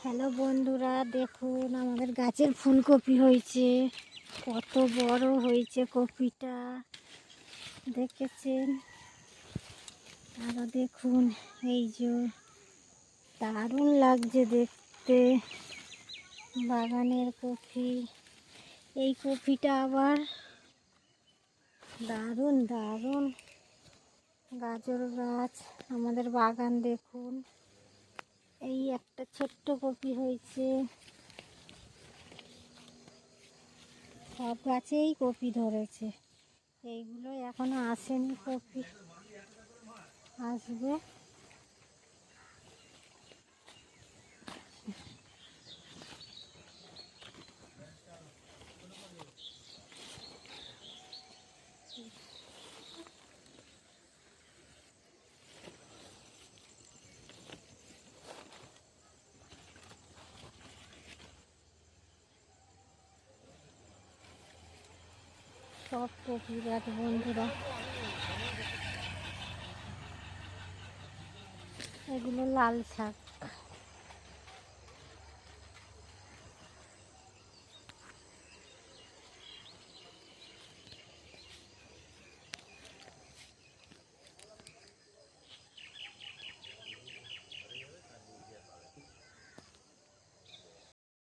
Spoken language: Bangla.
হ্যালো বন্ধুরা, দেখুন আমাদের গাছের ফুলকপি হয়েছে। কত বড় হয়েছে কপিটা, দেখেছেন? আরও দেখুন, এই যে দারুণ লাগছে দেখতে বাগানের কপি। এই কপিটা আবার দারুণ দারুণ গাজর গাছ আমাদের বাগান। দেখুন, এই একটা ছোট্ট কপি হয়েছে। সব গাছেই কপি ধরেছে, এইগুলো এখনো আসেনি, কপি আসবে। সব কপি গাছ বন্ধুরা, এগুলো লাল শাক।